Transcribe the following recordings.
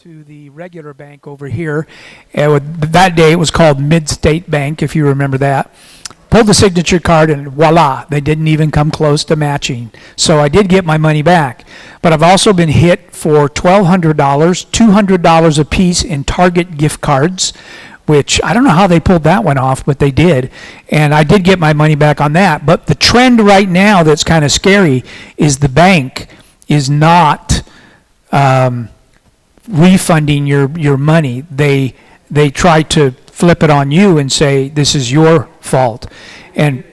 to the regular bank over here. That day it was called Mid-State Bank, if you remember that. Pulled the signature card and voila, they didn't even come close to matching. So I did get my money back. But I've also been hit for $1,200, $200 a piece in Target gift cards, which I don't know how they pulled that one off, but they did. And I did get my money back on that. But the trend right now that's kind of scary is the bank is not refunding your money. They try to flip it on you and say this is your fault. And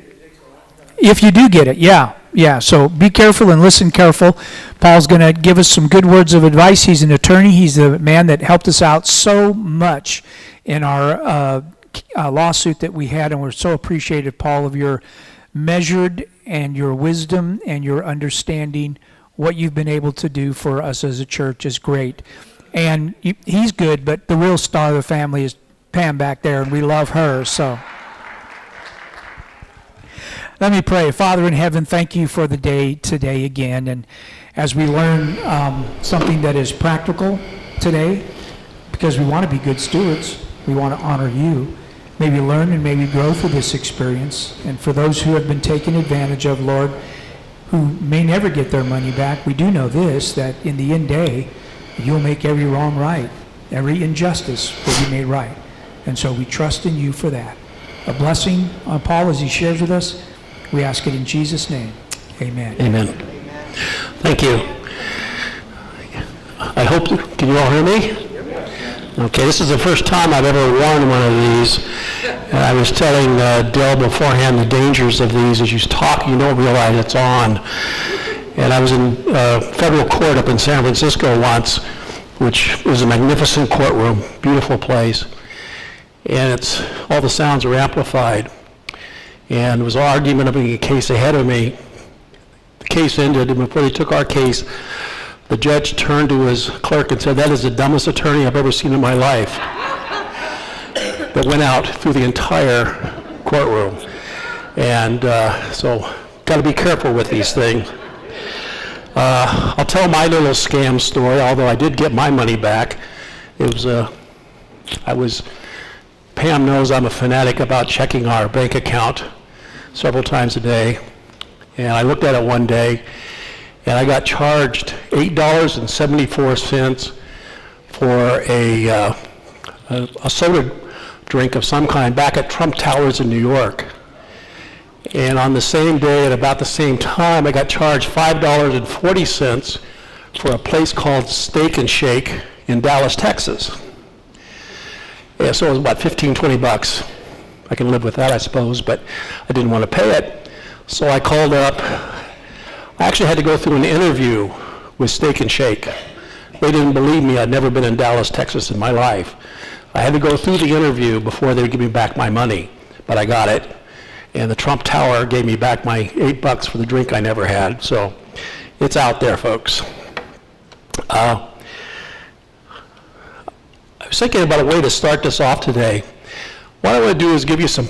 if you do get it, yeah. So be careful and listen careful. Paul's going to give us some good words of advice. He's an attorney. He's the man that helped us out so much in our lawsuit that we had, and we're so appreciative, Paul, of your measured and your wisdom and your understanding. What you've been able to do for us as a church is great. And he's good, but the real star of the family is Pam back there, and we love her. So let me pray. Father in heaven, thank you for the day today again. And as we learn something that is practical today, because we want to be good stewards, we want to honor you. May we learn and may we grow through this experience. And for those who have been taken advantage of, Lord, who may never get their money back, we do know this, that in the end day, you'll make every wrong right. Every injustice will be made right. And so we trust in you for that. A blessing on Paul as he shares with us. We ask it in Jesus' name. Amen. Amen. Thank you. I hope, can you all hear me? Okay, this is the first time I've ever worn one of these. And I was telling Dale beforehand the dangers of these. As you talk, you don't realize it's on. And I was in federal court up in San Francisco once, which was a magnificent courtroom, beautiful place. And all the sounds are amplified. And there was an argument of a case ahead of me. The case ended, and before they took our case, the judge turned to his clerk and said, "That is the dumbest attorney I've ever seen in my life." That went out through the entire courtroom. And so, got to be careful with these things. I'll tell my little scam story, although I did get my money back. It was, Pam knows I'm a fanatic about checking our bank account several times a day. And I looked at it one day, and I got charged $8.74 for a soda drink of some kind back at Trump Towers in New York. And on the same day, at about the same time, I got charged $5.40 for a place called Steak and Shake in Dallas, Texas. Yeah, so it was about $15-20. I can live with that, I suppose, but I didn't want to pay it. So I called up. I actually had to go through an interview with Steak and Shake. They didn't believe me. I'd never been in Dallas, Texas in my life. I had to go through the interview before they would give me back my money, but I got it. And the Trump Tower gave me back my $8 for the drink I never had. So it's out there, folks. I was thinking about a way to start this off today. What I want to do is give you some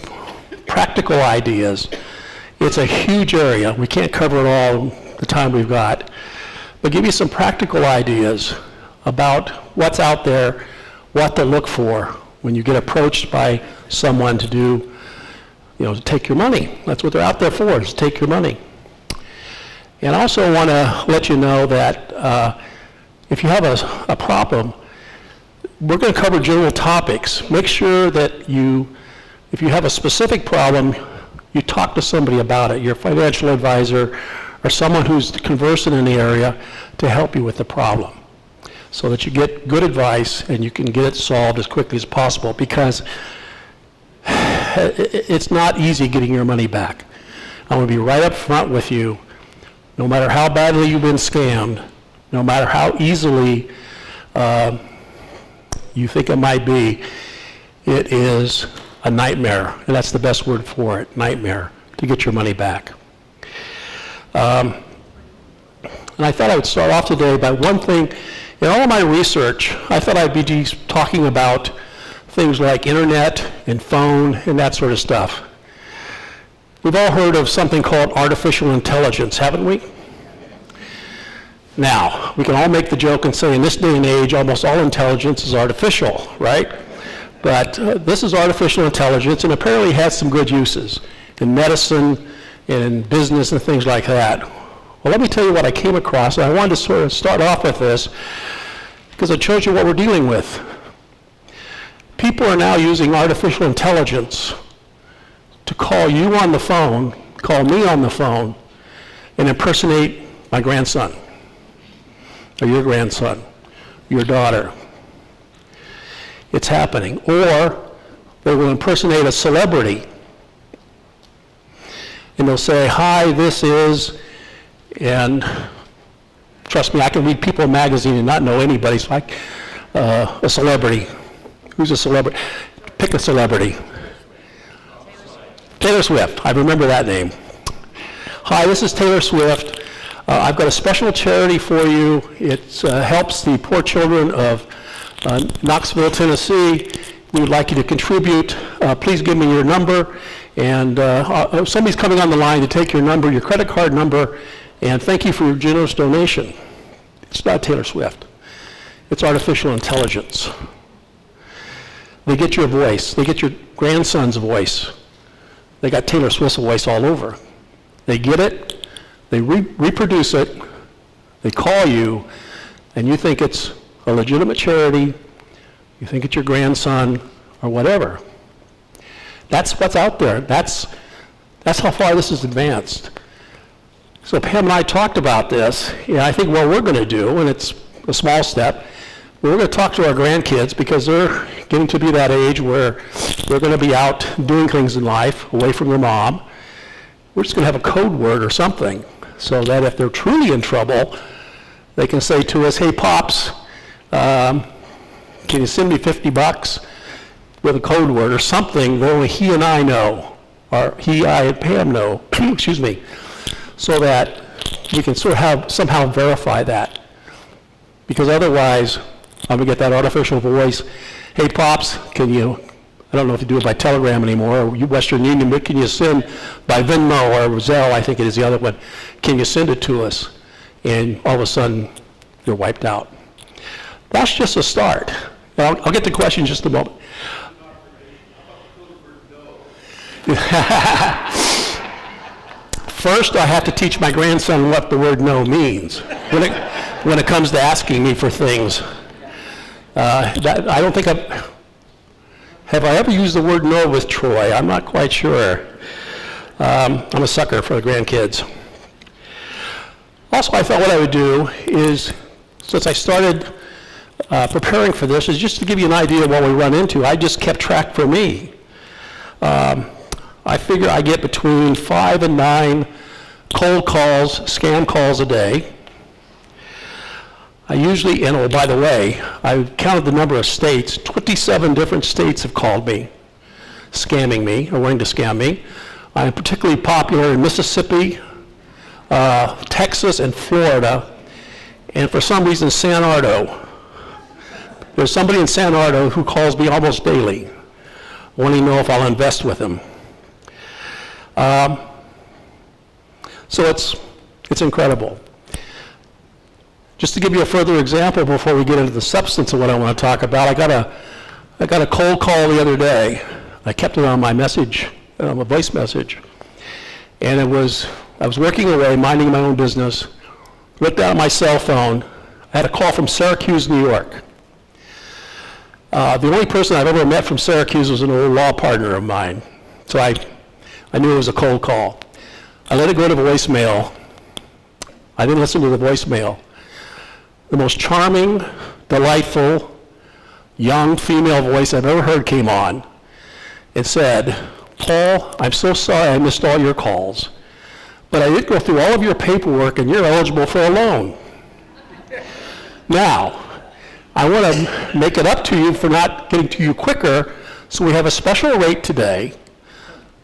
practical ideas. It's a huge area. We can't cover it all the time we've got. But give you some practical ideas about what's out there, what to look for when you get approached by someone to do, to take your money. That's what they're out there for, is take your money. And I also want to let you know that if you have a problem, we're going to cover general topics. Make sure that if you have a specific problem, you talk to somebody about it, your financial advisor or someone who's conversant in the area to help you with the problem so that you get good advice and you can get it solved as quickly as possible, because it's not easy getting your money back. I want to be right up front with you. No matter how badly you've been scammed, no matter how easily you think it might be, it is a nightmare, and that's the best word for it, nightmare, to get your money back. And I thought I would start off today by one thing. In all of my research, I thought I'd be talking about things like internet and phone and that sort of stuff. We've all heard of something called artificial intelligence, haven't we? Now, we can all make the joke and say in this day and age, almost all intelligence is artificial, right? But this is artificial intelligence, and apparently has some good uses in medicine, in business, and things like that. Well, let me tell you what I came across, and I wanted to sort of start off with this because it shows you what we're dealing with. People are now using artificial intelligence to call you on the phone, call me on the phone, and impersonate my grandson, or your grandson, your daughter. It's happening. Or they will impersonate a celebrity, and they'll say, hi, this is, and trust me, I can read People magazine and not know anybody. It's like a celebrity. Who's a celebrity? Pick a celebrity. Taylor Swift. I remember that name. Hi, this is Taylor Swift. I've got a special charity for you. It helps the poor children of Knoxville, Tennessee. We would like you to contribute. Please give me your number. And somebody's coming on the line to take your number, your credit card number, and thank you for your generous donation. It's not Taylor Swift. It's artificial intelligence. They get your voice. They get your grandson's voice. They got Taylor Swift's voice all over. They get it. They reproduce it. They call you, and you think it's a legitimate charity. You think it's your grandson or whatever. That's what's out there. That's how far this is advanced. So Pam and I talked about this. I think what we're going to do, and it's a small step, we're going to talk to our grandkids because they're getting to be that age where they're going to be out doing things in life away from their mom. We're just going to have a code word or something so that if they're truly in trouble, they can say to us, hey, Pops, can you send me $50 with a code word or something that only he and I know, or he, I, and Pam know, excuse me, so that we can sort of somehow verify that. Because otherwise, I'm going to get that artificial voice, hey, Pops, can you, I don't know if you do it by Telegram anymore, or Western Union, but can you send by Venmo or Zelle, I think it is the other one, can you send it to us? And all of a sudden, you're wiped out. That's just a start. I'll get to the question in just a moment. First, I have to teach my grandson what the word no means when it comes to asking me for things. I don't think have I ever used the word no with Troy? I'm not quite sure. I'm a sucker for the grandkids. Also, I thought what I would do is, since I started preparing for this, is just to give you an idea of what we run into. I just kept track for me. I figure I get between 5 and 9 cold calls, scam calls a day. I usually, and oh, by the way, I counted the number of states. 27 different states have called me, scamming me, or wanting to scam me. I'm particularly popular in Mississippi, Texas, and Florida, and for some reason, San Ardo. There's somebody in San Ardo who calls me almost daily, wanting to know if I'll invest with him. So it's incredible. Just to give you a further example before we get into the substance of what I want to talk about, I got a cold call the other day. I kept it on my message, on my voice message, and I was working away, minding my own business, looked down at my cell phone. I had a call from Syracuse, New York. The only person I've ever met from Syracuse was an old law partner of mine, so I knew it was a cold call. I let it go to voicemail. I didn't listen to the voicemail. The most charming, delightful, young female voice I've ever heard came on. It said, Paul, I'm so sorry I missed all your calls, but I did go through all of your paperwork and you're eligible for a loan. Now, I want to make it up to you for not getting to you quicker, so we have a special rate today.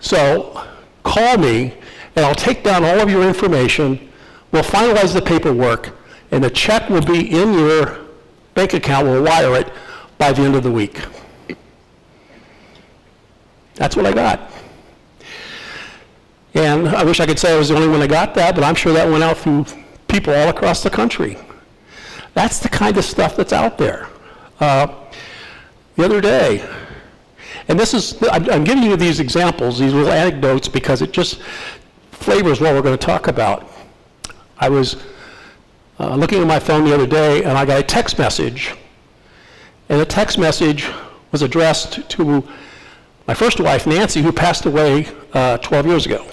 So call me, and I'll take down all of your information. We'll finalize the paperwork, and the check will be in your bank account. We'll wire it by the end of the week. That's what I got. And I wish I could say I was the only one that got that, but I'm sure that went out through people all across the country. That's the kind of stuff that's out there. The other day, and this is, I'm giving you these examples, these little anecdotes, because it just flavors what we're going to talk about. I was looking at my phone the other day, and I got a text message, and the text message was addressed to my first wife, Nancy, who passed away 12 years ago.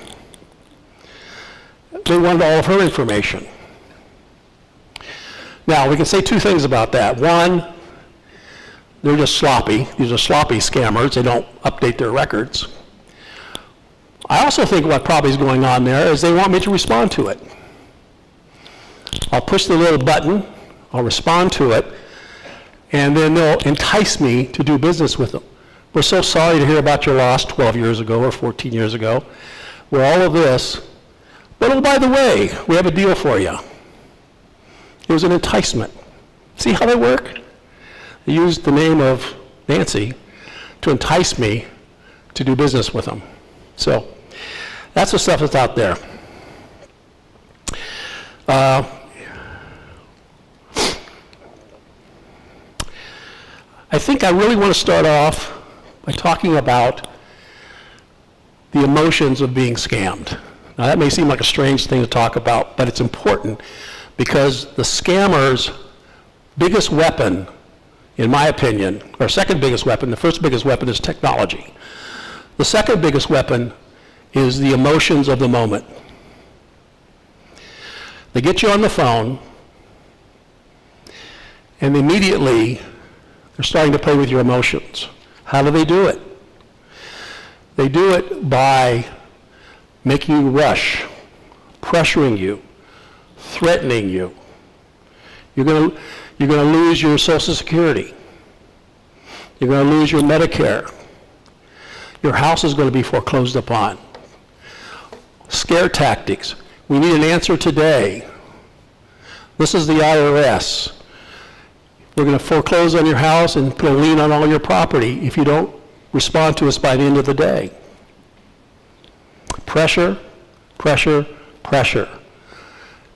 They wanted all of her information. Now, we can say two things about that. One, they're just sloppy. These are sloppy scammers. They don't update their records. I also think what probably is going on there is they want me to respond to it. I'll push the little button, I'll respond to it, and then they'll entice me to do business with them. We're so sorry to hear about your loss 12 years ago or 14 years ago. We're all of this. But oh, by the way, we have a deal for you. It was an enticement. See how they work? They used the name of Nancy to entice me to do business with them. So that's the stuff that's out there. I think I really want to start off by talking about the emotions of being scammed. Now that may seem like a strange thing to talk about, but it's important because the scammer's biggest weapon, in my opinion, or second biggest weapon, the first biggest weapon is technology. The second biggest weapon is the emotions of the moment. They get you on the phone, and immediately they're starting to play with your emotions. How do they do it? They do it by making you rush, pressuring you, threatening you. You're going to lose your Social Security. You're going to lose your Medicare. Your house is going to be foreclosed upon. Scare tactics. We need an answer today. This is the IRS. We're going to foreclose on your house and put a lien on all your property if you don't respond to us by the end of the day. Pressure, pressure, pressure.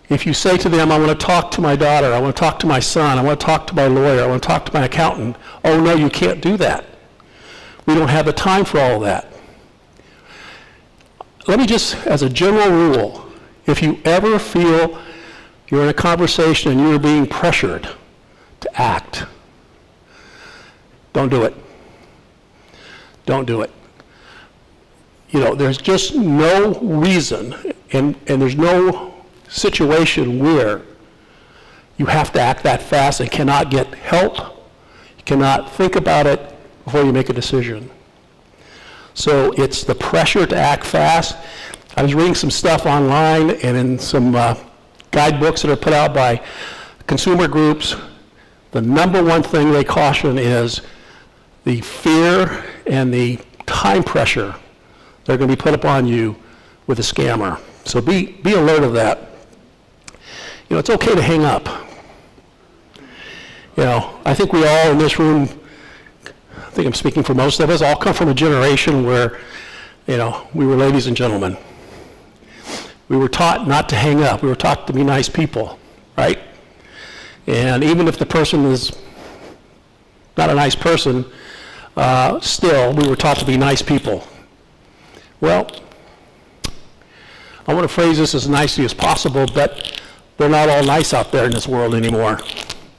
If you say to them, I want to talk to my daughter, I want to talk to my son, I want to talk to my lawyer, I want to talk to my accountant, oh no, you can't do that. We don't have the time for all that. Let me just, as a general rule, if you ever feel you're in a conversation and you're being pressured to act, don't do it. Don't do it. You know, there's just no reason, and there's no situation where you have to act that fast and cannot get help, you cannot think about it before you make a decision. So it's the pressure to act fast. I was reading some stuff online and in some guidebooks that are put out by consumer groups. The number one thing they caution is the fear and the time pressure that are going to be put upon you with a scammer. So be alert of that. You know, it's okay to hang up. You know, I think we all in this room, I think I'm speaking for most of us, all come from a generation where, you know, we were ladies and gentlemen. We were taught not to hang up. We were taught to be nice people, right? And even if the person is not a nice person, still, we were taught to be nice people. Well, I want to phrase this as nicely as possible, but they're not all nice out there in this world anymore,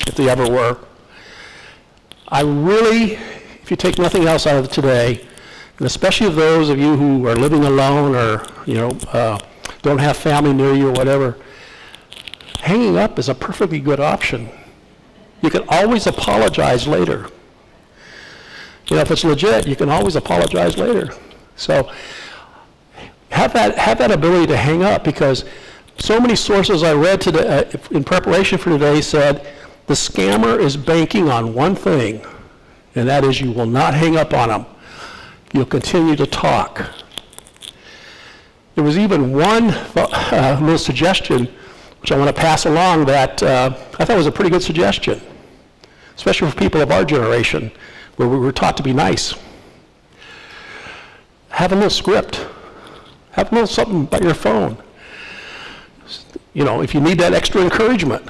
if they ever were. I really, if you take nothing else out of today, and especially those of you who are living alone or, you know, don't have family near you or whatever, hanging up is a perfectly good option. You can always apologize later. You know, if it's legit, you can always apologize later. So have that ability to hang up, because so many sources I read today in preparation for today said the scammer is banking on one thing, and that is you will not hang up on them. You'll continue to talk. There was even one little suggestion which I want to pass along that I thought was a pretty good suggestion, especially for people of our generation where we were taught to be nice. Have a little script. Have a little something by your phone. if you need that extra encouragement,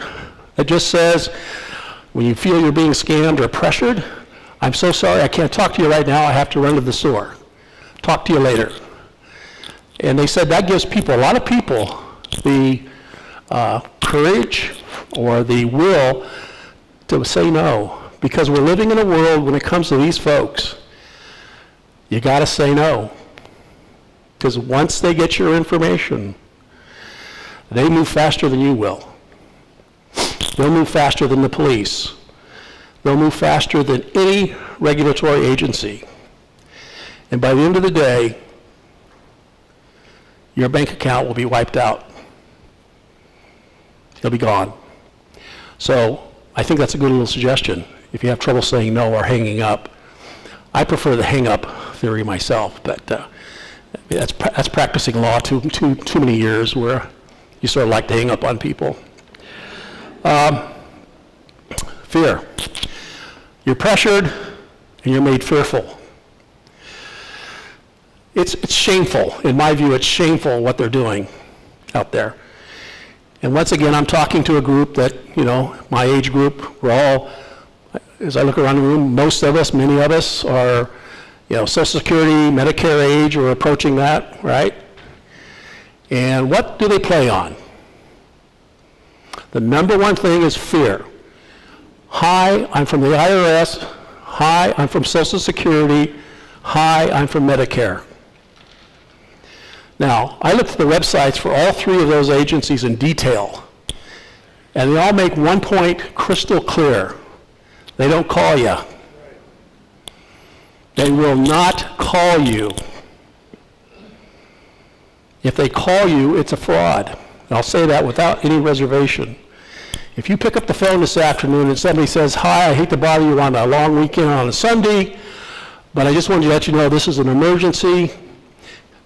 it just says, when you feel you're being scammed or pressured, I'm so sorry, I can't talk to you right now, I have to run to the store. Talk to you later. And they said that gives people, a lot of people, the courage or the will to say no. Because we're living in a world, when it comes to these folks, you got to say no. Because once they get your information, they move faster than you will. They'll move faster than the police. They'll move faster than any regulatory agency. And by the end of the day, your bank account will be wiped out. It'll be gone. So I think that's a good little suggestion. If you have trouble saying no or hanging up, I prefer the hang up theory myself, but that's practicing law too many years where you sort of like to hang up on people. Fear. You're pressured and you're made fearful. It's shameful. In my view, it's shameful what they're doing out there. And once again, I'm talking to a group that, my age group, we're all, as I look around the room, most of us, many of us are, Social Security, Medicare age, or approaching that, right? And what do they play on? The number one thing is fear. Hi, I'm from the IRS. Hi, I'm from Social Security. Hi, I'm from Medicare. Now, I looked at the websites for all three of those agencies in detail, and they all make one point crystal clear. They don't call you. They will not call you. If they call you, it's a fraud. And I'll say that without any reservation. If you pick up the phone this afternoon and somebody says, hi, I hate to bother you on a long weekend on a Sunday, but I just wanted to let you know this is an emergency.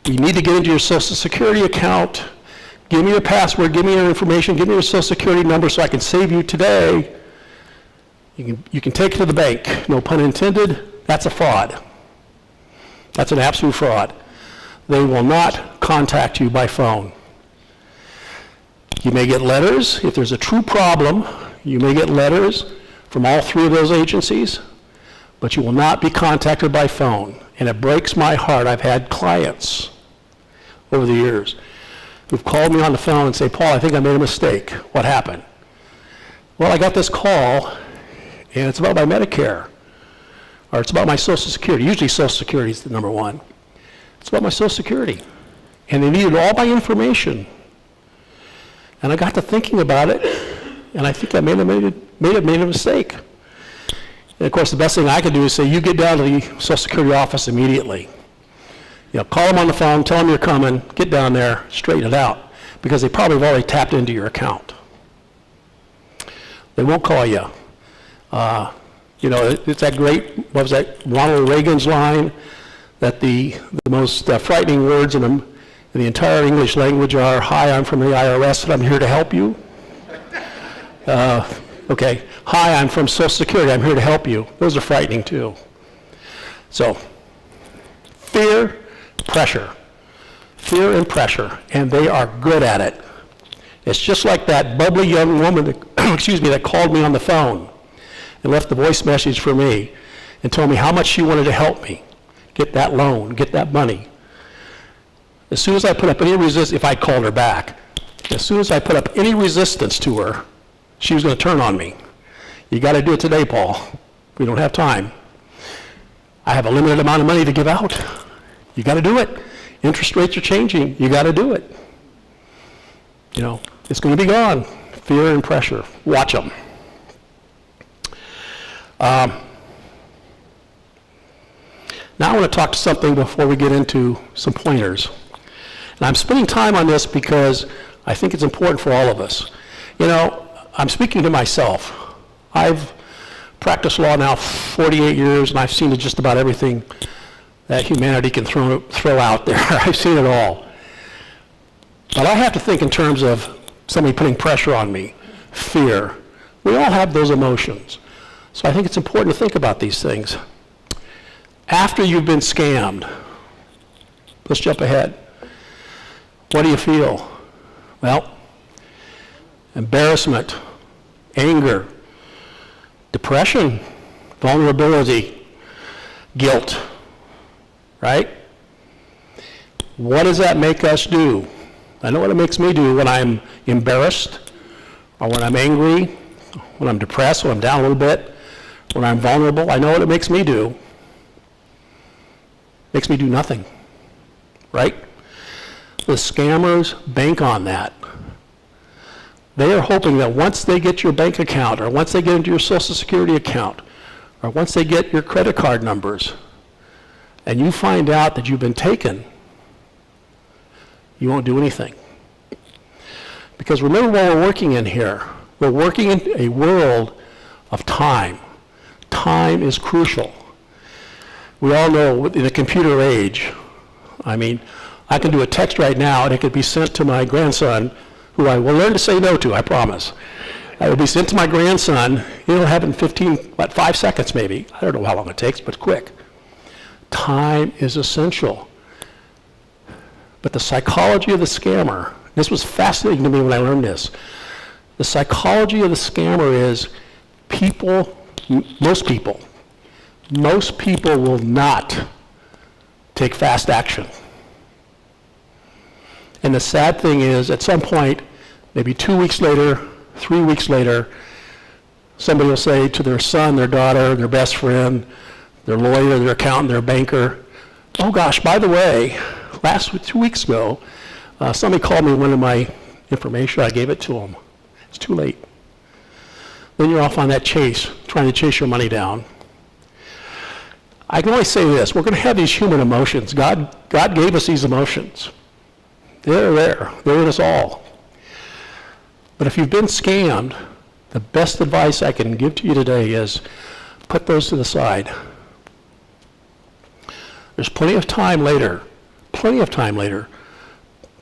You need to get into your Social Security account. Give me your password, give me your information, give me your Social Security number so I can save you today. You can take it to the bank, no pun intended. That's a fraud. That's an absolute fraud. They will not contact you by phone. You may get letters. If there's a true problem, you may get letters from all three of those agencies, but you will not be contacted by phone. And it breaks my heart. I've had clients over the years who've called me on the phone and say, Paul, I think I made a mistake. What happened? Well, I got this call, and it's about my Medicare, or it's about my Social Security. Usually Social Security is the number one. It's about my Social Security. And they needed all my information. And I got to thinking about it, and I think I may have made a mistake. And of course, the best thing I could do is say, you get down to the Social Security office immediately. Call them on the phone, tell them you're coming, get down there, straighten it out, because they probably have already tapped into your account. They won't call you. It's that great, what was that, Ronald Reagan's line, that the most frightening words in the entire English language are, hi, I'm from the IRS and I'm here to help you. Okay, hi, I'm from Social Security, I'm here to help you. Those are frightening too. So, fear, pressure. Fear and pressure, and they are good at it. It's just like that bubbly young woman that called me on the phone and left the voice message for me and told me how much she wanted to help me get that loan, get that money. As soon as I put up any resistance, if I called her back, as soon as I put up any resistance to her, she was going to turn on me. You got to do it today, Paul. We don't have time. I have a limited amount of money to give out. You got to do it. Interest rates are changing. You got to do it. It's going to be gone. Fear and pressure. Watch them. Now I want to talk to something before we get into some pointers. And I'm spending time on this because I think it's important for all of us. I'm speaking to myself. I've practiced law now 48 years, and I've seen just about everything that humanity can throw out there. I've seen it all. But I have to think in terms of somebody putting pressure on me, fear. We all have those emotions. So I think it's important to think about these things. After you've been scammed, let's jump ahead. What do you feel? Well, embarrassment, anger, depression, vulnerability, guilt, right? What does that make us do? I know what it makes me do when I'm embarrassed, or when I'm angry, when I'm depressed, when I'm down a little bit, when I'm vulnerable. I know what it makes me do. It makes me do nothing, right? The scammers bank on that. They are hoping that once they get your bank account, or once they get into your Social Security account, or once they get your credit card numbers, and you find out that you've been taken, you won't do anything. Because remember what we're working in here. We're working in a world of time. Time is crucial. We all know in the computer age, I mean, I can do a text right now and it could be sent to my grandson, who I will learn to say no to, I promise. It will be sent to my grandson. It'll happen in 5 seconds maybe. I don't know how long it takes, but quick. Time is essential. But the psychology of the scammer, this was fascinating to me when I learned this. The psychology of the scammer is most people will not take fast action. And the sad thing is, at some point, maybe 2 weeks later, 3 weeks later, somebody will say to their son, their daughter, their best friend, their lawyer, their accountant, their banker, oh gosh, by the way, 2 weeks ago, somebody called me wanted my information. I gave it to them. It's too late. Then you're off on that chase, trying to chase your money down. I can only say this. We're going to have these human emotions. God gave us these emotions. They're there. They're in us all. But if you've been scammed, the best advice I can give to you today is put those to the side. There's plenty of time later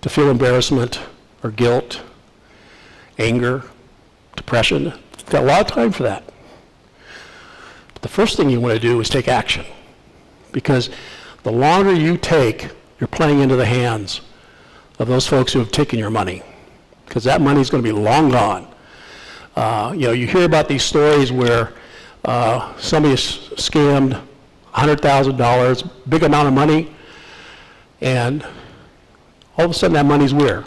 to feel embarrassment or guilt, anger, depression. You've got a lot of time for that. But the first thing you want to do is take action. Because the longer you take, you're playing into the hands of those folks who have taken your money. Because that money is going to be long gone. You hear about these stories where somebody is scammed $100,000, big amount of money, and all of a sudden that money's where?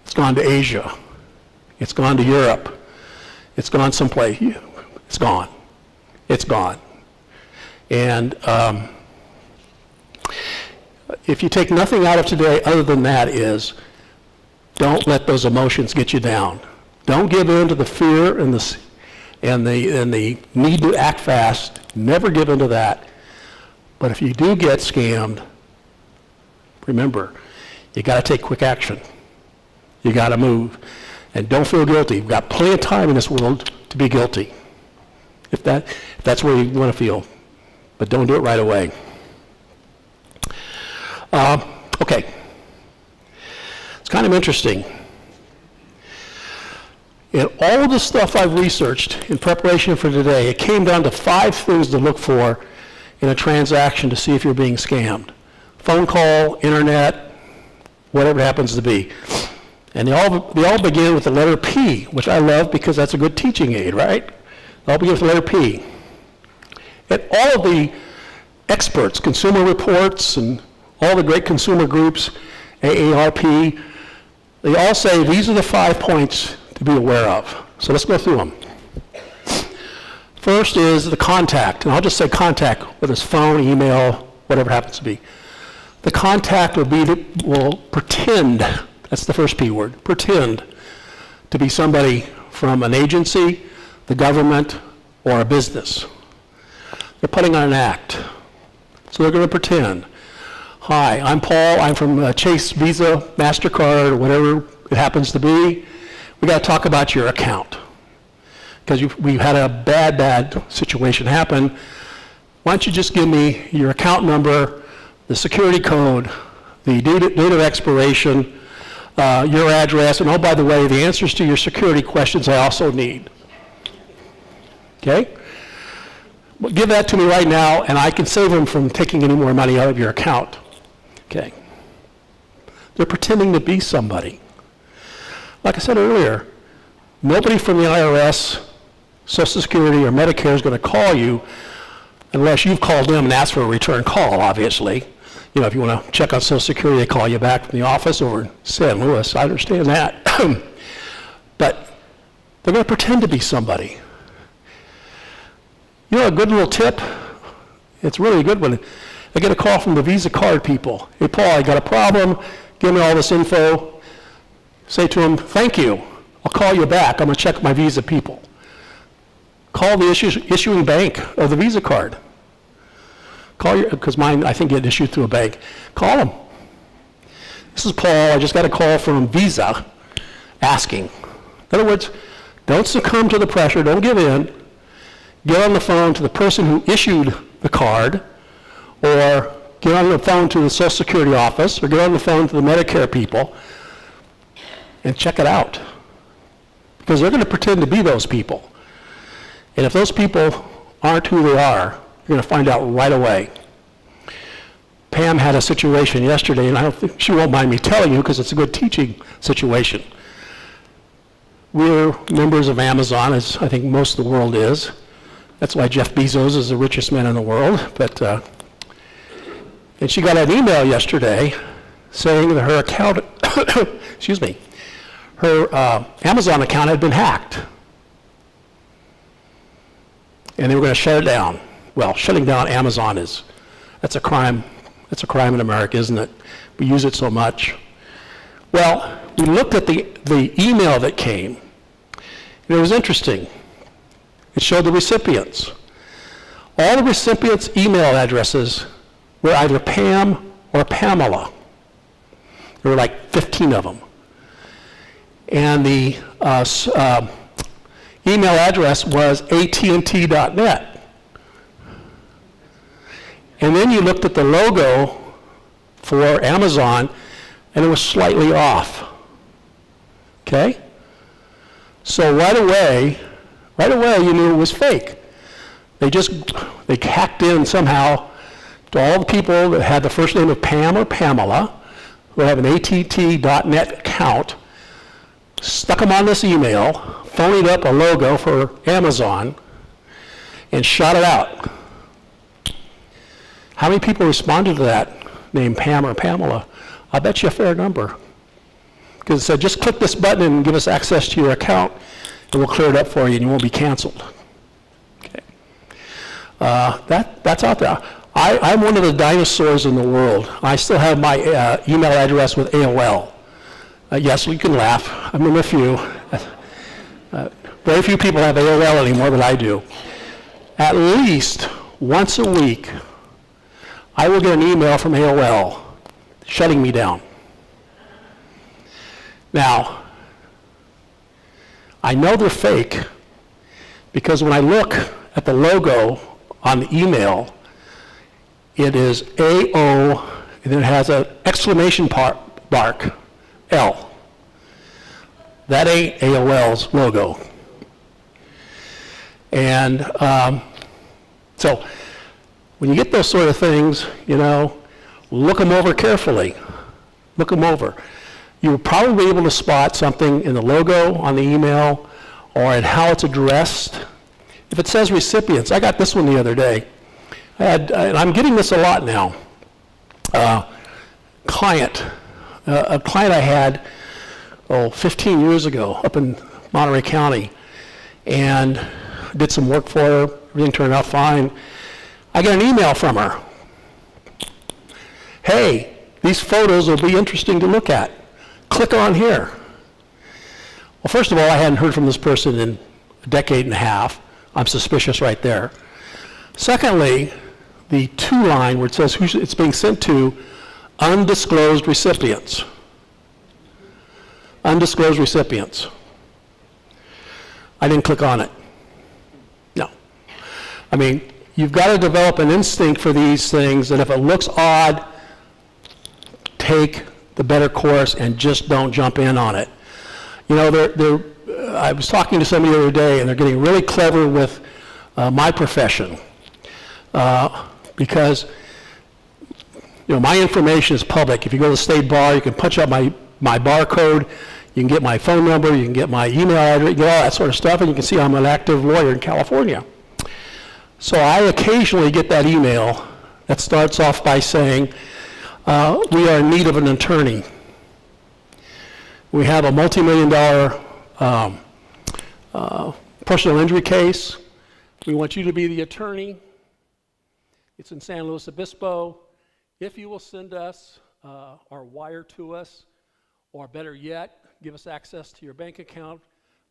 It's gone to Asia. It's gone to Europe. It's gone someplace. It's gone. It's gone. And if you take nothing out of today other than that is, don't let those emotions get you down. Don't give in to the fear and the need to act fast. Never give in to that. But if you do get scammed, remember, you got to take quick action. You got to move. And don't feel guilty. You've got plenty of time in this world to be guilty, if that's where you want to feel. But don't do it right away. Okay. It's kind of interesting. In all of the stuff I've researched in preparation for today, it came down to 5 things to look for in a transaction to see if you're being scammed. Phone call, internet, whatever it happens to be. And they all begin with the letter P, which I love because that's a good teaching aid, right? They all begin with the letter P. And all of the experts, Consumer Reports and all the great consumer groups, AARP, they all say these are the 5 points to be aware of. So let's go through them. First is the contact, and I'll just say contact, whether it's phone, email, whatever it happens to be. The contact will pretend, that's the first P word, pretend to be somebody from an agency, the government, or a business. They're putting on an act. So they're going to pretend. Hi, I'm Paul. I'm from Chase, Visa, MasterCard, or whatever it happens to be. We got to talk about your account because we've had a bad situation happen. Why don't you just give me your account number, the security code, the date of expiration, your address, and oh, by the way, the answers to your security questions I also need. Okay? Well, give that to me right now, and I can save them from taking any more money out of your account. Okay. They're pretending to be somebody. Like I said earlier, Nobody from the IRS, Social Security, or Medicare is going to call you unless you've called them and asked for a return call, obviously. You know, if you want to check on Social Security, they call you back from the office over in San Luis. I understand that. But they're going to pretend to be somebody. You know, a good little tip, it's really a good one. I get a call from the Visa card people. Hey, Paul, I got a problem. Give me all this info. Say to them, thank you. I'll call you back. I'm going to check my Visa people. Call the issuing bank of the Visa card. Call your, because mine, I think, get issued through a bank. Call them. This is Paul. I just got a call from Visa asking. In other words, don't succumb to the pressure. Don't give in. Get on the phone to the person who issued the card, or get on the phone to the Social Security office, or get on the phone to the Medicare people, and check it out. Because they're going to pretend to be those people. And if those people aren't who they are, you're going to find out right away. Pam had a situation yesterday, and I don't think she won't mind me telling you because it's a good teaching situation. We're members of Amazon, as I think most of the world is. That's why Jeff Bezos is the richest man in the world. But and she got an email yesterday saying that her account, excuse me, her Amazon account had been hacked. And they were going to shut it down. Well, shutting down Amazon that's a crime. That's a crime in America, isn't it? We use it so much. Well, we looked at the email that came, and it was interesting. It showed the recipients. All the recipients' email addresses were either Pam or Pamela. There were like 15 of them. And the email address was AT&T.net. And then you looked at the logo for Amazon, and it was slightly off. Okay? So right away you knew it was fake. They hacked in somehow to all the people that had the first name of Pam or Pamela, who have an AT&T.net account, stuck them on this email, phoned up a logo for Amazon, and shot it out. How many people responded to that named Pam or Pamela? I bet you a fair number. Because it said, just click this button and give us access to your account, and we'll clear it up for you, and you won't be canceled. Okay. That's out there. I'm one of the dinosaurs in the world. I still have my email address with AOL. Yes, you can laugh. I'm in a few. Very few people have AOL anymore, but I do. At least once a week, I will get an email from AOL shutting me down. Now, I know they're fake because when I look at the logo on the email, it is AO, and then it has an exclamation mark, L. That ain't AOL's logo. And so when you get those sort of things, look them over carefully. Look them over. You'll probably be able to spot something in the logo on the email or in how it's addressed. If it says recipients, I got this one the other day. And I'm getting this a lot now. A client I had 15 years ago up in Monterey County, and did some work for her. Everything turned out fine. I got an email from her. Hey, these photos will be interesting to look at. Click on here. Well, first of all, I hadn't heard from this person in a decade and a half. I'm suspicious right there. Secondly, the to line where it says who it's being sent to, undisclosed recipients. Undisclosed recipients. I didn't click on it. No. I mean, you've got to develop an instinct for these things, and if it looks odd, take the better course and just don't jump in on it. I was talking to somebody the other day, and they're getting really clever with my profession because my information is public. If you go to the state bar, you can punch up my barcode. You can get my phone number, you can get my email address, you get all that sort of stuff, and you can see I'm an active lawyer in California. So I occasionally get that email that starts off by saying, we are in need of an attorney. We have a multi-million-dollar personal injury case. We want you to be the attorney. It's in San Luis Obispo. If you will send us or wire to us, or better yet, give us access to your bank account,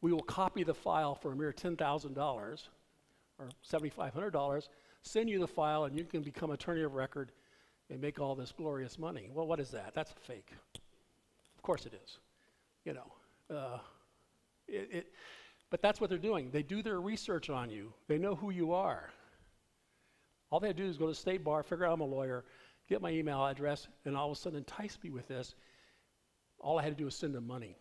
we will copy the file for a mere $10,000 or $7,500, send you the file, and you can become attorney of record and make all this glorious money. Well, what is that? That's a fake. Of course it is. You know, but that's what they're doing. They do their research on you. They know who you are. All they have to do is go to the state bar, figure out I'm a lawyer, get my email address, and all of a sudden entice me with this. All I had to do was send them money.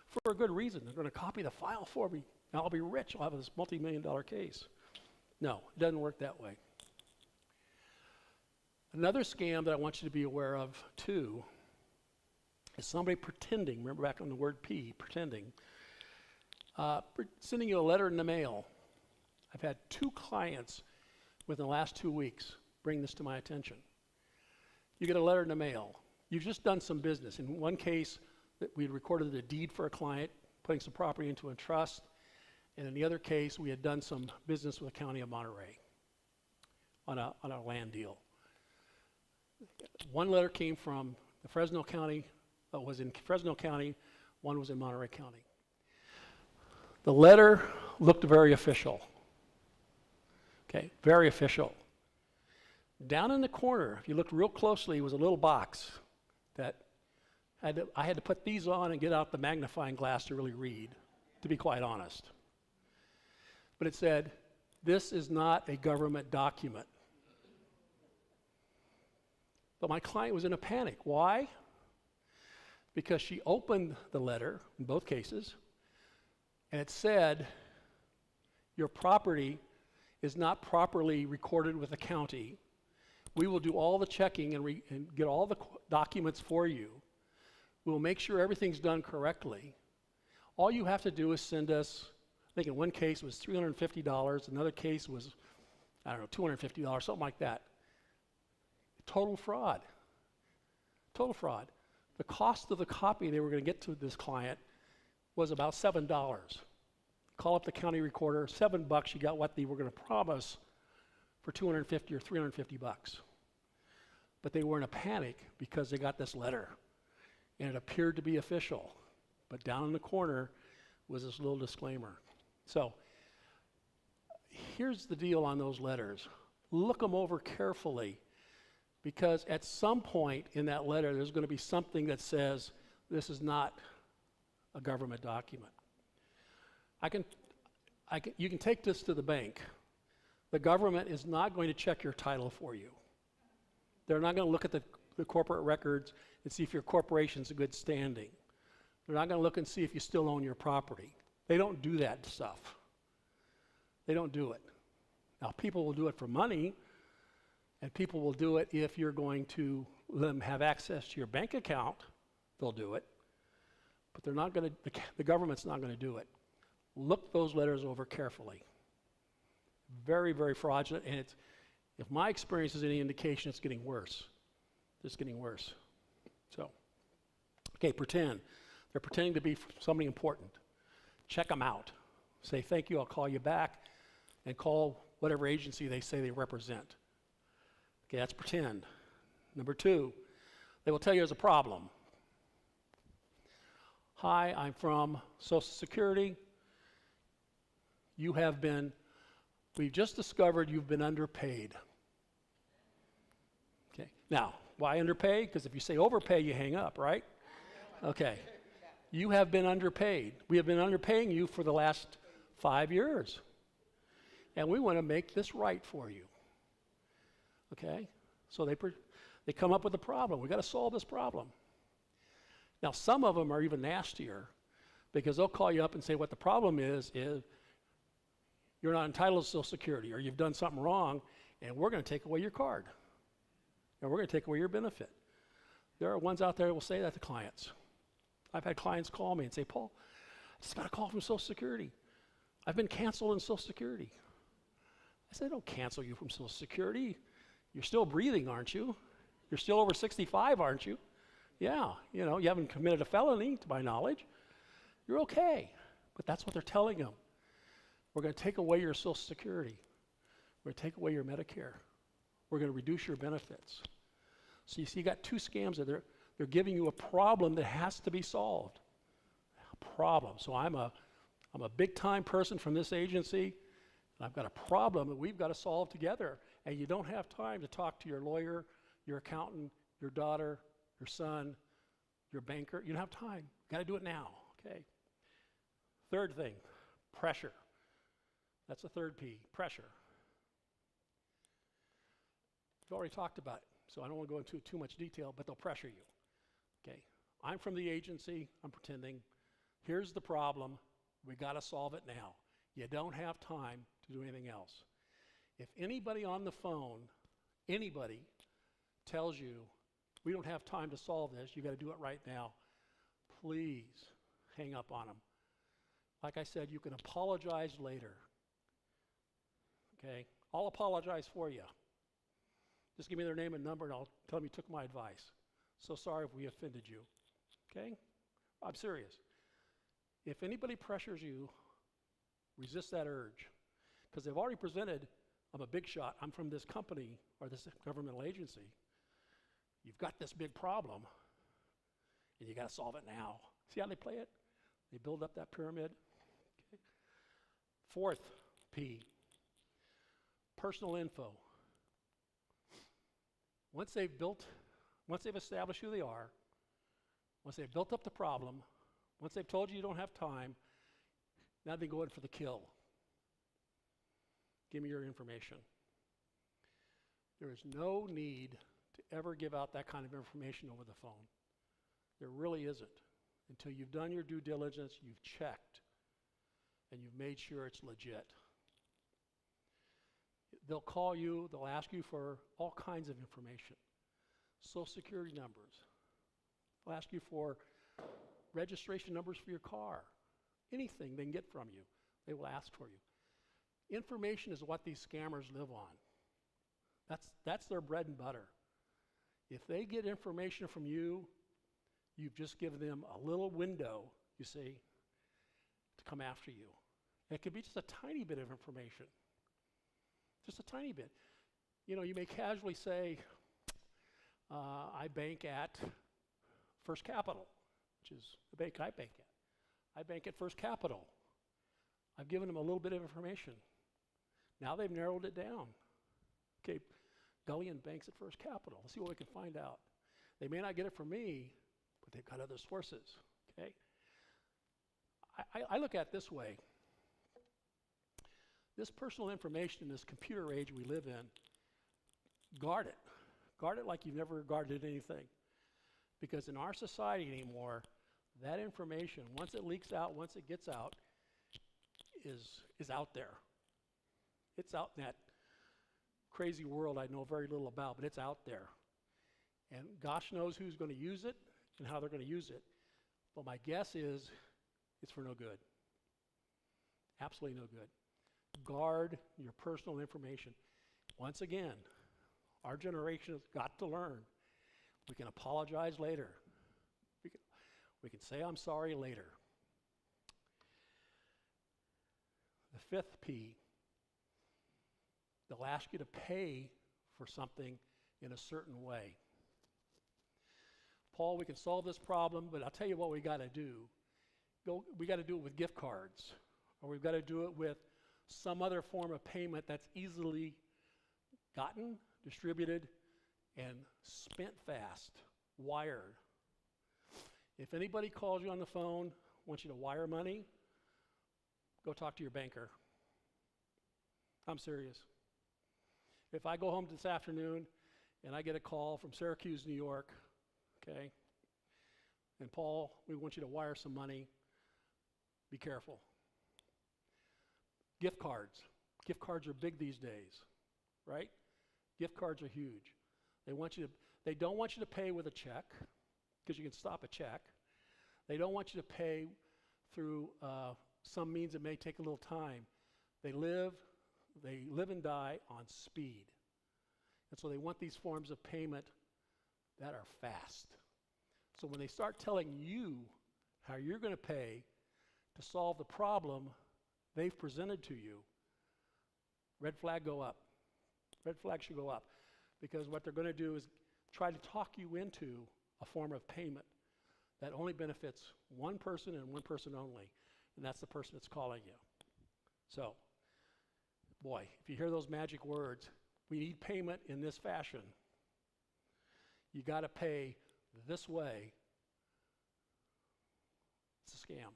For a good reason. They're going to copy the file for me. And I'll be rich. I'll have this multi-million-dollar case. No, it doesn't work that way. Another scam that I want you to be aware of, too, is somebody pretending, remember back on the word P, pretending, sending you a letter in the mail. I've had 2 clients within the last 2 weeks bring this to my attention. You get a letter in the mail. You've just done some business. In one case, we had recorded a deed for a client, putting some property into a trust. And in the other case, we had done some business with the County of Monterey on a land deal. One letter came from the Fresno County, was in Fresno County, one was in Monterey County. The letter looked very official. Okay, very official. Down in the corner, if you looked real closely, was a little box that I had to put these on and get out the magnifying glass to really read, to be quite honest. But it said, this is not a government document. But my client was in a panic. Why? Because she opened the letter, in both cases, and it said, your property is not properly recorded with the county. We will do all the checking and get all the documents for you. We'll make sure everything's done correctly. All you have to do is send us, I think in one case it was $350, another case was, I don't know, $250, something like that. Total fraud. Total fraud. The cost of the copy they were going to get to this client was about $7. Call up the county recorder, $7, you got what they were going to promise for $250 or $350. But they were in a panic because they got this letter, and it appeared to be official. But down in the corner was this little disclaimer. So here's the deal on those letters. Look them over carefully, because at some point in that letter, there's going to be something that says this is not a government document. You can take this to the bank. The government is not going to check your title for you. They're not going to look at the corporate records and see if your corporation's in good standing. They're not going to look and see if you still own your property. They don't do that stuff. They don't do it. Now, people will do it for money, and people will do it if you're going to let them have access to your bank account. They'll do it. But they're not going to, the government's not going to do it. Look those letters over carefully. Very, very fraudulent, and if my experience is any indication, it's getting worse. It's getting worse. So, okay, pretend. They're pretending to be somebody important. Check them out. Say, thank you, I'll call you back, and call whatever agency they say they represent. Okay, that's pretend. Number 2, they will tell you there's a problem. Hi, I'm from Social Security. We've just discovered you've been underpaid. Okay, now, why underpaid? Because if you say overpay, you hang up, right? Okay, you have been underpaid. We have been underpaying you for the last 5 years. And we want to make this right for you. Okay, so they come up with a problem. We've got to solve this problem. Now, some of them are even nastier, because they'll call you up and say what the problem is you're not entitled to Social Security, or you've done something wrong, and we're going to take away your card, and we're going to take away your benefit. There are ones out there that will say that to clients. I've had clients call me and say, Paul, I just got a call from Social Security. I've been canceled in Social Security. I said, don't cancel you from Social Security. You're still breathing, aren't you? You're still over 65, aren't you? Yeah, you know, you haven't committed a felony, to my knowledge. You're okay. But that's what they're telling them. We're going to take away your Social Security. We're going to take away your Medicare. We're going to reduce your benefits. So you see, you got two scams that they're giving you a problem that has to be solved. A problem. So I'm a big-time person from this agency, and I've got a problem that we've got to solve together. And you don't have time to talk to your lawyer, your accountant, your daughter, your son, your banker. You don't have time. You've got to do it now. Okay. Third thing, pressure. That's the third P, pressure. We've already talked about it, so I don't want to go into too much detail, but they'll pressure you. Okay. I'm from the agency. I'm pretending. Here's the problem. We got to solve it now. You don't have time to do anything else. If anybody on the phone, anybody tells you, we don't have time to solve this, you got to do it right now, please hang up on them. Like I said, you can apologize later. Okay? I'll apologize for you. Just give me their name and number and I'll tell them you took my advice. So sorry if we offended you. Okay? I'm serious. If anybody pressures you, resist that urge. Because they've already presented, I'm a big shot, I'm from this company or this governmental agency. You've got this big problem, and you got to solve it now. See how they play it? They build up that pyramid. Okay. Fourth P, personal info. Once they've established who they are, once they've built up the problem, once they've told you you don't have time, now they go in for the kill. Give me your information. There is no need to ever give out that kind of information over the phone. There really isn't. Until you've done your due diligence, you've checked, and you've made sure it's legit. They'll call you, they'll ask you for all kinds of information. Social Security numbers. They'll ask you for registration numbers for your car. Anything they can get from you, they will ask for you. Information is what these scammers live on. That's their bread and butter. If they get information from you, you've just given them a little window, you see, to come after you. It could be just a tiny bit of information. Just a tiny bit. You know, you may casually say, I bank at First Capital, which is the bank I bank at. I bank at First Capital. I've given them a little bit of information. Now they've narrowed it down. Okay, Gullion banks at First Capital. Let's see what we can find out. They may not get it from me, but they've got other sources. Okay? I look at it this way. This personal information in this computer age we live in, guard it. Guard it like you've never guarded anything. Because in our society anymore, that information, once it leaks out, once it gets out, is out there. It's out in that crazy world I know very little about, but it's out there. And gosh knows who's going to use it and how they're going to use it. But my guess is it's for no good. Absolutely no good. Guard your personal information. Once again, our generation has got to learn. We can apologize later. We can say I'm sorry later. The fifth P, they'll ask you to pay for something in a certain way. Paul, we can solve this problem, but I'll tell you what we got to do. We got to do it with gift cards, or we've got to do it with some other form of payment that's easily gotten, distributed, and spent fast, wired. If anybody calls you on the phone, wants you to wire money, go talk to your banker. I'm serious. If I go home this afternoon and I get a call from Syracuse, New York, okay, and Paul, we want you to wire some money, be careful. Gift cards. Gift cards are big these days, right? Gift cards are huge. They don't want you to pay with a check, because you can stop a check. They don't want you to pay through some means that may take a little time. They live and die on speed. And so they want these forms of payment that are fast. So when they start telling you how you're going to pay to solve the problem they've presented to you, red flag go up. Red flag should go up. Because what they're going to do is try to talk you into a form of payment that only benefits one person and one person only, and that's the person that's calling you. So, boy, if you hear those magic words, we need payment in this fashion. You got to pay this way. It's a scam.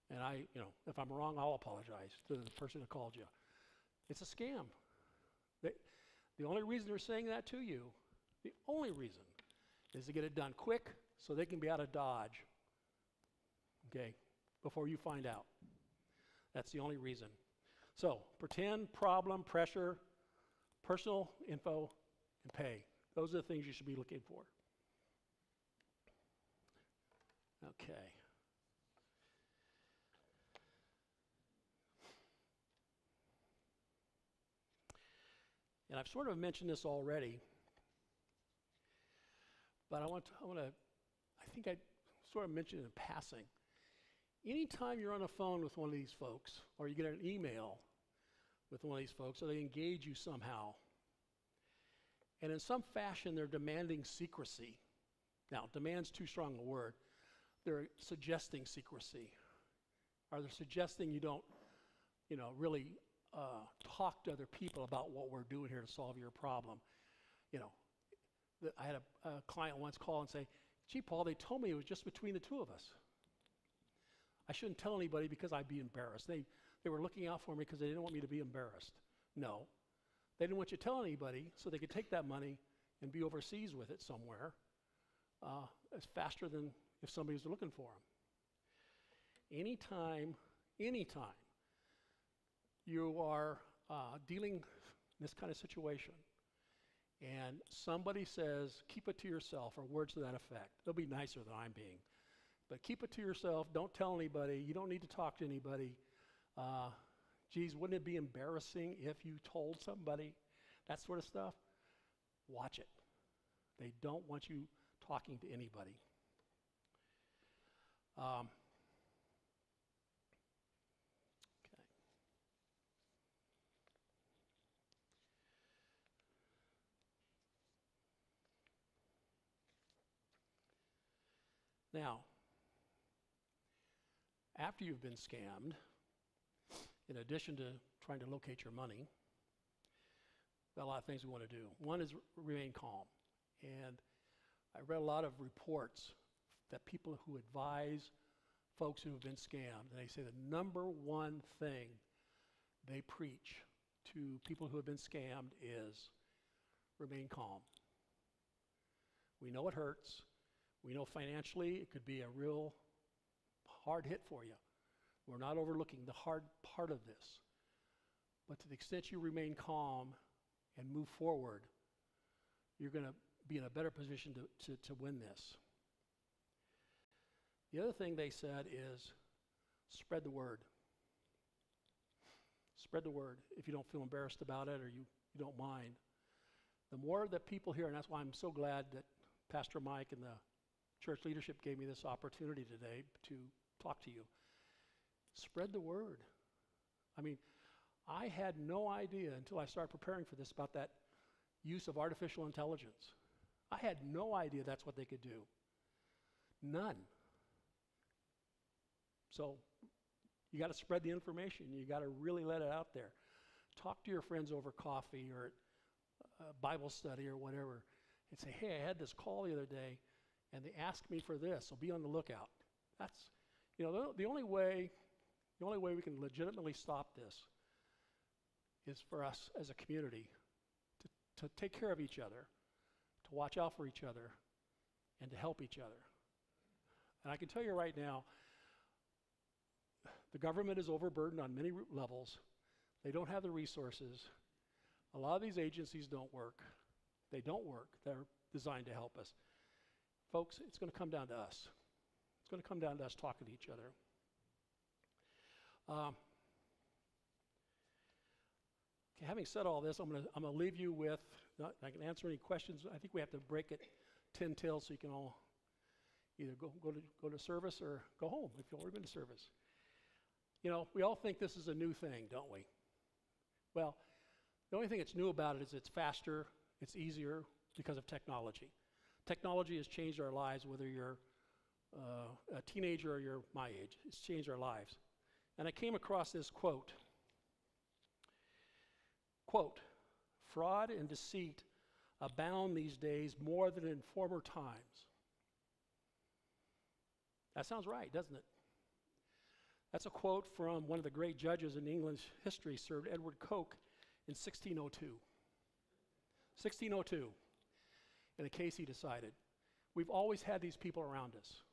And if I'm wrong, I'll apologize to the person who called you. It's a scam. The only reason they're saying that to you, the only reason, is to get it done quick so they can be out of Dodge, okay, before you find out. That's the only reason. So, pretend, problem, pressure, personal info, and pay. Those are the things you should be looking for. Okay. And I've sort of mentioned this already, but I think I sort of mentioned it in passing. Anytime you're on the phone with one of these folks, or you get an email with one of these folks, or they engage you somehow, and in some fashion they're demanding secrecy. Now, demand's too strong a word. They're suggesting secrecy. Or they're suggesting you don't, really talk to other people about what we're doing here to solve your problem. I had a client once call and say, "Gee, Paul, they told me it was just between the two of us. I shouldn't tell anybody because I'd be embarrassed." They were looking out for me because they didn't want me to be embarrassed. No, they didn't want you to tell anybody so they could take that money and be overseas with it somewhere. It's faster than if somebody was looking for them. Anytime you are dealing in this kind of situation and somebody says, "Keep it to yourself," or words to that effect, they'll be nicer than I'm being. But keep it to yourself, don't tell anybody, you don't need to talk to anybody. Geez, wouldn't it be embarrassing if you told somebody? That sort of stuff. Watch it. They don't want you talking to anybody. Okay. Now, after you've been scammed, in addition to trying to locate your money, got a lot of things we want to do. One is remain calm. And I read a lot of reports that people who advise folks who have been scammed, and they say the number one thing they preach to people who have been scammed is remain calm. We know it hurts. We know financially it could be a real hard hit for you. We're not overlooking the hard part of this. But to the extent you remain calm and move forward, you're going to be in a better position to win this. The other thing they said is spread the word. Spread the word if you don't feel embarrassed about it or you don't mind. The more that people hear, and that's why I'm so glad that Pastor Mike and the church leadership gave me this opportunity today to talk to you. Spread the word. I mean, I had no idea until I started preparing for this about that use of artificial intelligence. I had no idea that's what they could do. None. So you got to spread the information. You got to really let it out there. Talk to your friends over coffee or a Bible study or whatever and say, "Hey, I had this call the other day and they asked me for this, so be on the lookout." That's, the only way we can legitimately stop this is for us as a community to take care of each other, to watch out for each other, and to help each other. And I can tell you right now, the government is overburdened on many levels. They don't have the resources. A lot of these agencies don't work. They don't work. They're designed to help us. Folks, it's going to come down to us. It's going to come down to us talking to each other. Okay, having said all this, I'm gonna leave you with, I can answer any questions. I think we have to break it 10 till so you can all either go to service or go home if you've already been to service. You know, we all think this is a new thing, don't we? Well, the only thing that's new about it is it's faster, it's easier because of technology. Technology has changed our lives, whether you're a teenager or you're my age. It's changed our lives. And I came across this quote. Quote, "Fraud and deceit abound these days more than in former times." That sounds right, doesn't it? That's a quote from one of the great judges in English history, Sir Edward Coke, in 1602. 1602, in a case he decided. We've always had these people around us.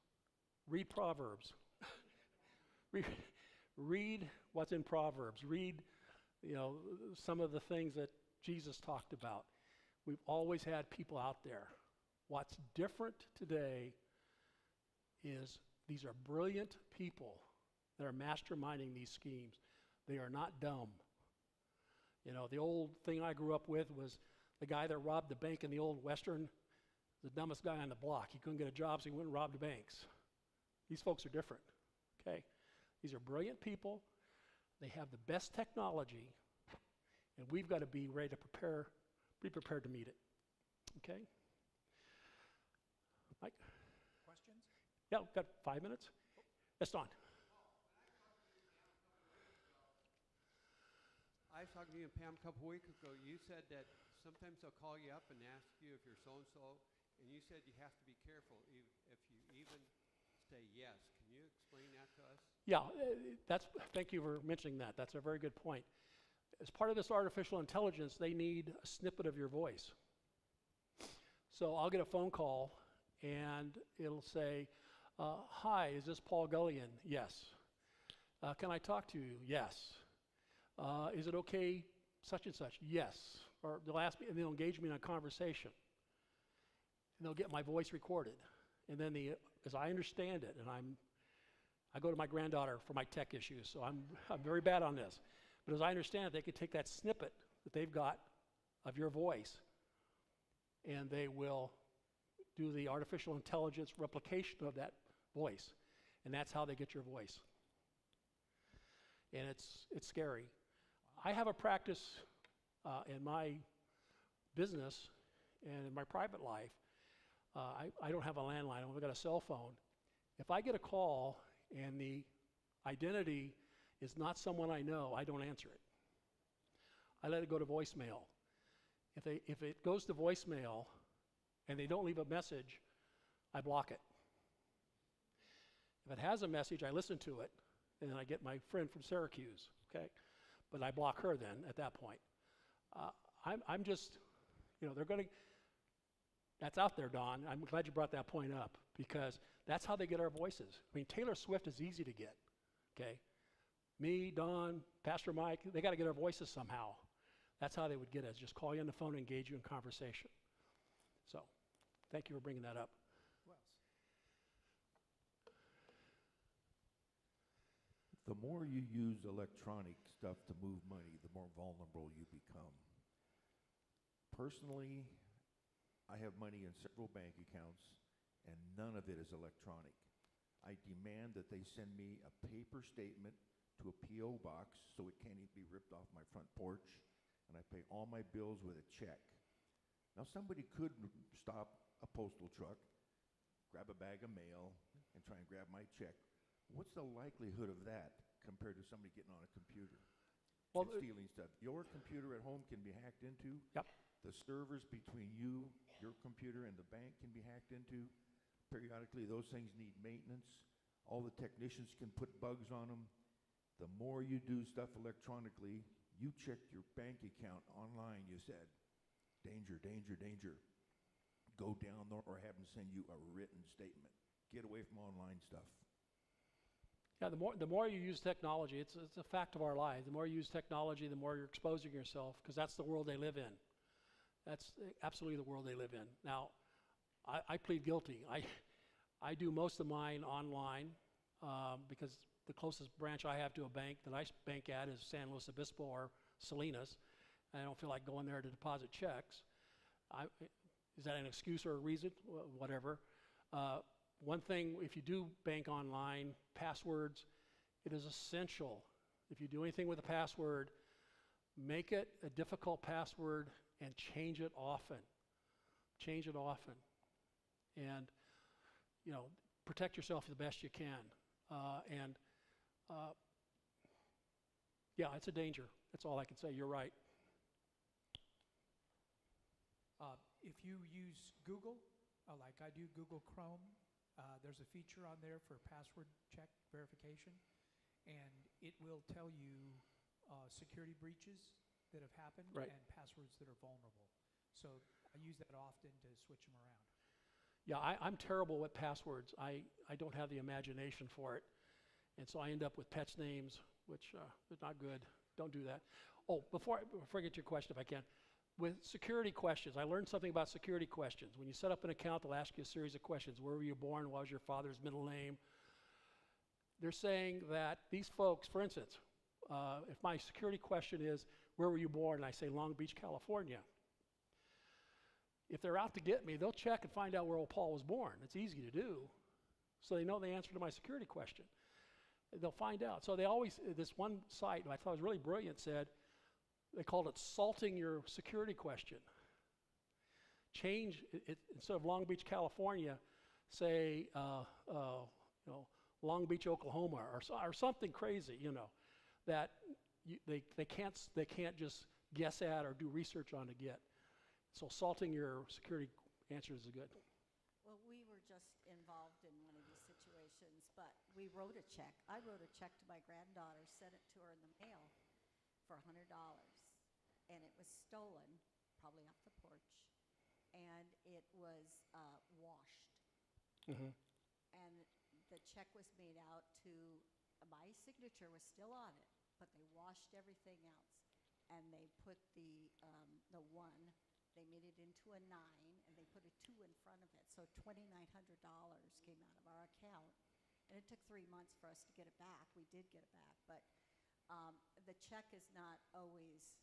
Read Proverbs. read what's in Proverbs. Read, you know, some of the things that Jesus talked about. We've always had people out there. What's different today is these are brilliant people that are masterminding these schemes. They are not dumb. You know, the old thing I grew up with was the guy that robbed the bank in the old Western, the dumbest guy on the block. He couldn't get a job, so he went and robbed the banks. These folks are different, okay? These are brilliant people. They have the best technology, and we've got to be ready to be prepared to meet it, okay? Mike? Questions? Yeah, we've got 5 minutes. Yes, Don. I was talking to you and Pam a couple weeks ago. You said that sometimes they'll call you up and ask you if you're so-and-so, and you said you have to be careful if you even say yes. Can you explain that to us? Yeah, thank you for mentioning that. That's a very good point. As part of this artificial intelligence, they need a snippet of your voice. So I'll get a phone call, and it'll say, "Hi, is this Paul Gullion?" "Yes." "Can I talk to you?" "Yes." "Is it okay, such and such?" "Yes." Or they'll ask me, and they'll engage me in a conversation. And they'll get my voice recorded. And then as I understand it, and I go to my granddaughter for my tech issues, so I'm very bad on this. But as I understand it, they could take that snippet that they've got of your voice, and they will do the artificial intelligence replication of that voice. And that's how they get your voice. And it's scary. I have a practice in my business and in my private life. I don't have a landline. I've only got a cell phone. If I get a call and the identity is not someone I know, I don't answer it. I let it go to voicemail. If it goes to voicemail and they don't leave a message, I block it. If it has a message, I listen to it, and then I get my friend from Syracuse, okay? But I block her then at that point. I'm just, you know, they're going to, that's out there, Don. I'm glad you brought that point up, because that's how they get our voices. I mean, Taylor Swift is easy to get, okay? Me, Don, Pastor Mike, they got to get our voices somehow. That's how they would get us, just call you on the phone and engage you in conversation. So, thank you for bringing that up. Who else? The more you use electronic stuff to move money, the more vulnerable you become. Personally, I have money in several bank accounts, and none of it is electronic. I demand that they send me a paper statement to a P.O. box so it can't even be ripped off my front porch, and I pay all my bills with a check. Now, somebody could stop a postal truck, grab a bag of mail, and try and grab my check. What's the likelihood of that compared to somebody getting on a computer and stealing stuff? Your computer at home can be hacked into. Yep. The servers between you, your computer, and the bank can be hacked into. Periodically, those things need maintenance. All the technicians can put bugs on them. The more you do stuff electronically, you checked your bank account online, you said, danger, danger, danger. Go down there or have them send you a written statement. Get away from online stuff. Yeah, the more you use technology, it's a fact of our lives. The more you use technology, the more you're exposing yourself, because that's the world they live in. That's absolutely the world they live in. Now, I plead guilty. I do most of mine online because the closest branch I have to a bank that I bank at is San Luis Obispo or Salinas. And I don't feel like going there to deposit checks. Is that an excuse or a reason? Whatever. One thing, if you do bank online, passwords, it is essential. If you do anything with a password, make it a difficult password and change it often. Change it often. And, you know, protect yourself the best you can. Yeah, it's a danger. That's all I can say. You're right. If you use Google, like I do Google Chrome, there's a feature on there for password check verification, and it will tell you security breaches that have happened Right. and passwords that are vulnerable. So I use that often to switch them around. Yeah, I'm terrible with passwords. I don't have the imagination for it. And so I end up with pets' names, which is not good. Don't do that. Oh, before I get to your question, if I can, with security questions, I learned something about security questions. When you set up an account, they'll ask you a series of questions. Where were you born? What was your father's middle name? They're saying that these folks, for instance, if my security question is, where were you born? And I say Long Beach, California. If they're out to get me, they'll check and find out where old Paul was born. It's easy to do. So they know the answer to my security question. They'll find out. So they always, this one site, I thought was really brilliant, said, they called it salting your security question. Change it, instead of Long Beach, California, say, Long Beach, Oklahoma, or something crazy, that they can't just guess at or do research on to get. So salting your security answers is good. Well, we were just involved in one of these situations, but we wrote a check. I wrote a check to my granddaughter, sent it to her in the mail for $100, and it was stolen, probably off the porch, and it was washed. Mm-hmm. And the check was made out to, my signature was still on it, but they washed everything else, and they put the one, they made it into a 9, and they put a 2 in front of it. So $2,900 came out of our account, and it took 3 months for us to get it back. We did get it back, but the check is not always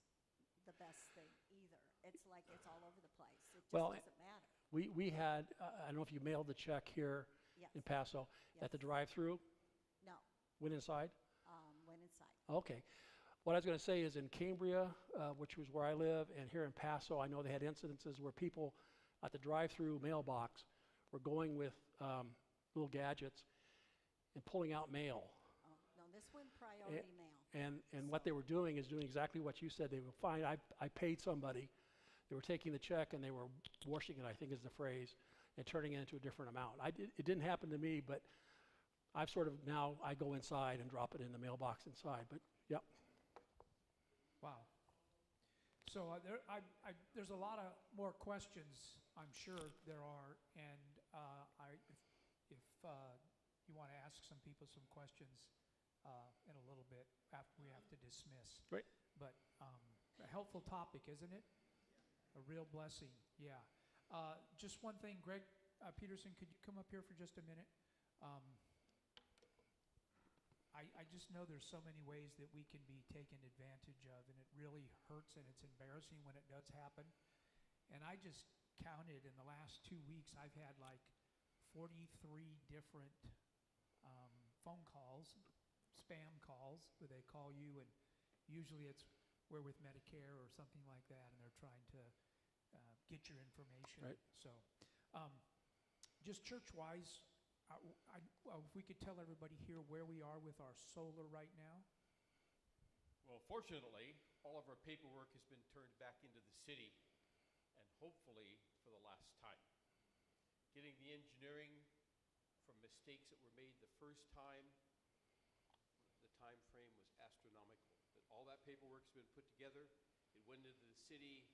the best thing either. It's like it's all over the place. It just doesn't matter. We had, I don't know if you mailed the check here Yes. in Paso, Yes. at the drive-through, No, went inside? went inside. Okay. What I was going to say is in Cambria, which was where I live, and here in Paso, I know they had incidences where people at the drive-through mailbox were going with little gadgets and pulling out mail. Oh, no, this one priority mail. And what they were doing is doing exactly what you said. They were fine. I paid somebody. They were taking the check and they were washing it, I think is the phrase, and turning it into a different amount. It didn't happen to me, but I've sort of now, I go inside and drop it in the mailbox inside. But, yep. Wow. So there's a lot of more questions, I'm sure there are, and if you want to ask some people some questions in a little bit after we have to dismiss. Great. But a helpful topic, isn't it? A real blessing, yeah. Just one thing, Greg Peterson, could you come up here for just a minute? I just know there's so many ways that we can be taken advantage of, and it really hurts and it's embarrassing when it does happen. And I just counted in the last 2 weeks, I've had like 43 different phone calls, spam calls, where they call you, and usually it's we're with Medicare or something like that, and they're trying to get your information. Right. So just church-wise, if we could tell everybody here where we are with our solar right now. Well, fortunately, all of our paperwork has been turned back into the city, and hopefully for the last time. Getting the engineering from mistakes that were made the first time, the time frame was astronomical. But all that paperwork's been put together. It went into the city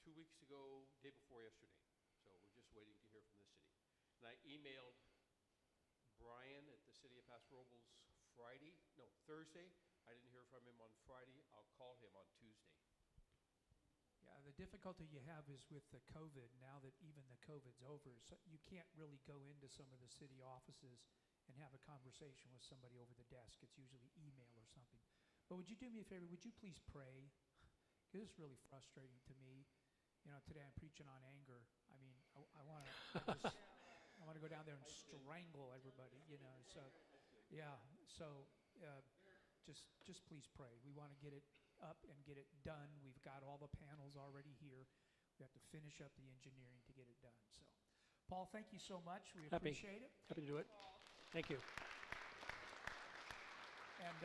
2 weeks ago, day before yesterday. So we're just waiting to hear from the city. And I emailed Brian at the City of Paso Robles Thursday. I didn't hear from him on Friday. I'll call him on Tuesday. Yeah, the difficulty you have is with the COVID, now that even the COVID's over, so you can't really go into some of the city offices and have a conversation with somebody over the desk. It's usually email or something. But would you do me a favor? Would you please pray? Because it's really frustrating to me. You know, today I'm preaching on anger. I mean, I want to go down there and strangle everybody, you know. So, yeah, so just please pray. We want to get it up and get it done. We've got all the panels already here. We have to finish up the engineering to get it done. So, Paul, thank you so much. We Happy. appreciate it. Happy to do it. Thank you. And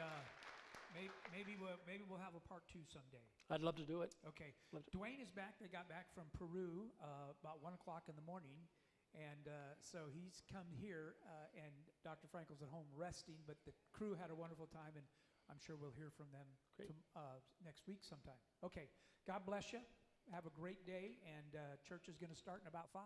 maybe we'll have a part 2 someday. I'd love to do it. Okay. Love to. Dwayne is back. They got back from Peru about 1 o'clock in the morning. And so he's come here, and Dr. Frankel's at home resting, but the crew had a wonderful time, and I'm sure we'll hear from them Great. next week sometime. Okay. God bless you. Have a great day, and church is going to start in about 5.